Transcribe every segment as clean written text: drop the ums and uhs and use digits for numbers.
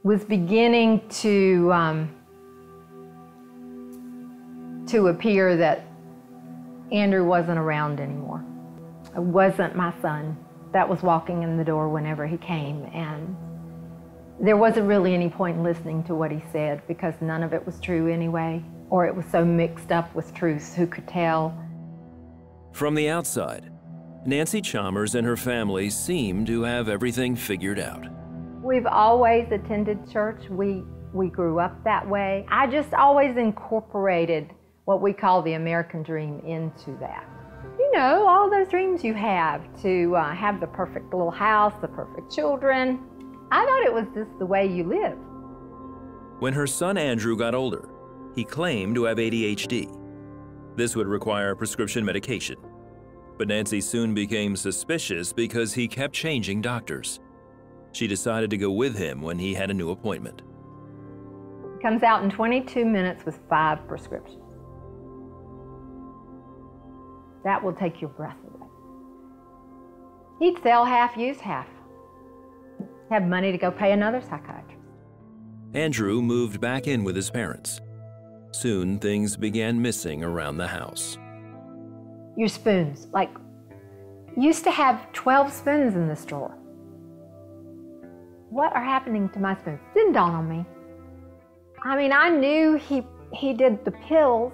was beginning to appear that Andrew wasn't around anymore. It wasn't my son that was walking in the door whenever he came, and there wasn't really any point in listening to what he said because none of it was true anyway, or it was so mixed up with truths, who could tell? From the outside, Nancy Chalmers and her family seem to have everything figured out. We've always attended church. We grew up that way. I just always incorporated what we call the American dream into that. You know, all those dreams you have to have the perfect little house, the perfect children. I thought it was just the way you live. When her son Andrew got older, he claimed to have ADHD. This would require prescription medication. But Nancy soon became suspicious because he kept changing doctors. She decided to go with him when he had a new appointment. He comes out in 22 minutes with 5 prescriptions. That will take your breath away. He'd sell half, use half. Have money to go pay another psychiatrist. Andrew moved back in with his parents. Soon, things began missing around the house. Your spoons, like, used to have 12 spoons in this drawer. What are happening to my spoons? Didn't dawn on me. I mean, I knew he did the pills,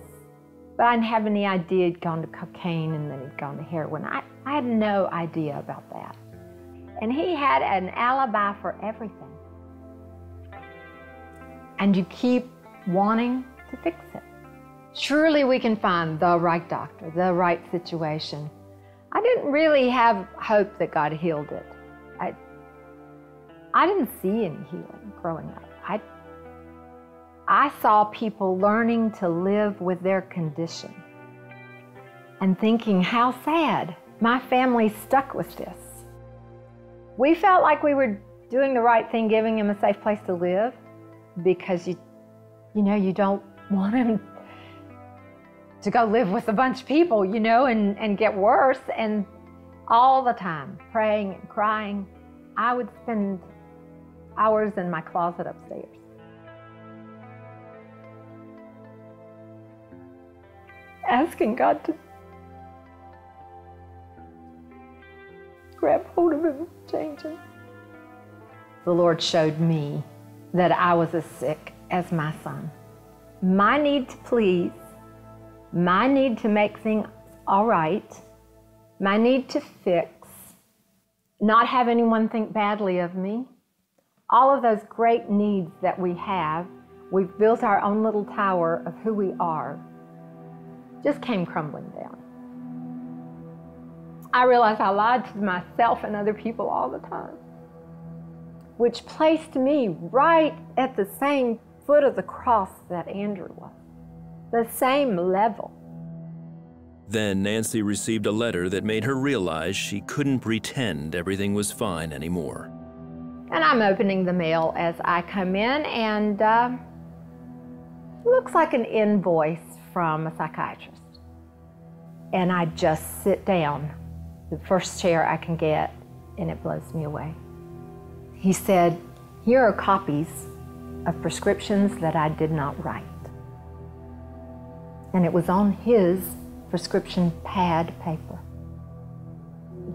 but I didn't have any idea he'd gone to cocaine and then he'd gone to heroin. I had no idea about that. And he had an alibi for everything. And you keep wanting to fix it. Surely we can find the right doctor, the right situation. I didn't really have hope that God healed it. I didn't see any healing growing up. I saw people learning to live with their condition and thinking, how sad, my family's stuck with this. We felt like we were doing the right thing, giving him a safe place to live, because you don't want him to go live with a bunch of people, and get worse. And all the time, praying and crying, I would spend hours in my closet upstairs. Asking God to grab hold of him and change him. The Lord showed me that I was as sick as my son. My need to please, my need to make things all right, my need to fix, not have anyone think badly of me, all of those great needs that we have, we've built our own little tower of who we are, just came crumbling down. I realized I lied to myself and other people all the time, which placed me right at the same foot of the cross that Andrew was, the same level. Then Nancy received a letter that made her realize she couldn't pretend everything was fine anymore. And I'm opening the mail as I come in, and it looks like an invoice from a psychiatrist. And I just sit down, the first chair I can get, and it blows me away. He said, here are copies of prescriptions that I did not write. And it was on his prescription pad paper.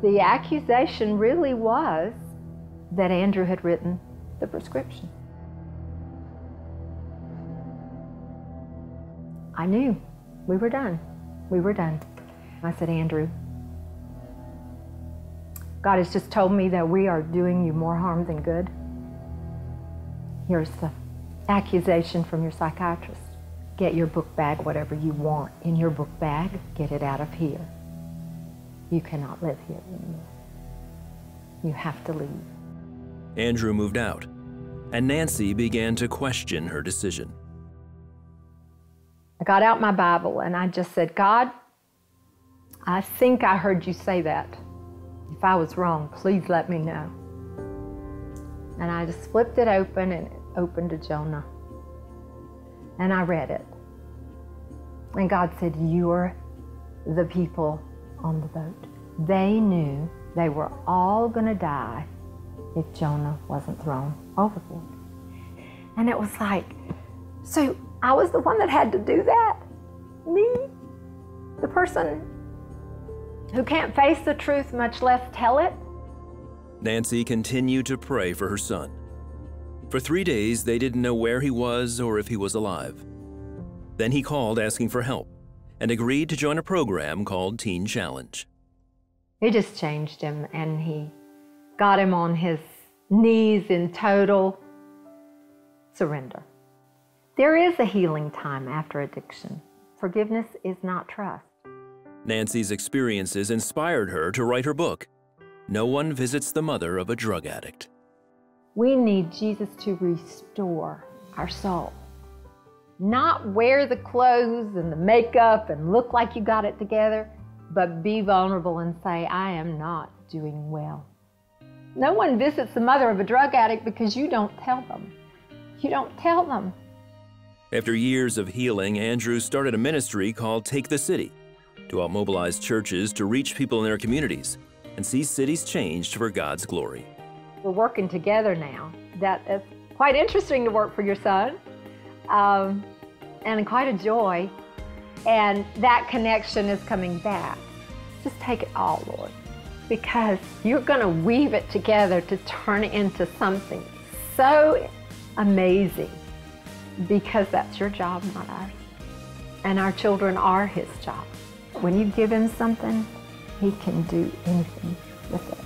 The accusation really was that Andrew had written the prescription. I knew we were done. We were done. I said, Andrew, God has just told me that we are doing you more harm than good. Here's the accusation from your psychiatrist. Get your book bag, whatever you want in your book bag, get it out of here. You cannot live here anymore. You have to leave. Andrew moved out, and Nancy began to question her decision. I got out my Bible and I just said, God, I think I heard you say that. If I was wrong, please let me know. And I just flipped it open, and it opened to Jonah. And I read it. And God said, you're the people on the boat. They knew they were all going to die if Jonah wasn't thrown overboard. And it was like, so I was the one that had to do that? Me? The person who can't face the truth, much less tell it? Nancy continued to pray for her son. For 3 days, they didn't know where he was or if he was alive. Then he called asking for help and agreed to join a program called Teen Challenge. It just changed him, and he got him on his knees in total surrender. There is a healing time after addiction. Forgiveness is not trust. Nancy's experiences inspired her to write her book, No One Visits the Mother of a Drug Addict. We need Jesus to restore our soul. Not wear the clothes and the makeup and look like you got it together, but be vulnerable and say, I am not doing well. No one visits the mother of a drug addict because you don't tell them. You don't tell them. After years of healing, Andrew started a ministry called Take the City to help mobilize churches to reach people in their communities and see cities changed for God's glory. We're working together now. That is quite interesting to work for your son, and quite a joy. And that connection is coming back. Just take it all, Lord, because you're going to weave it together to turn it into something so amazing, because that's your job, not ours. And our children are his job. When you give him something, he can do anything with it.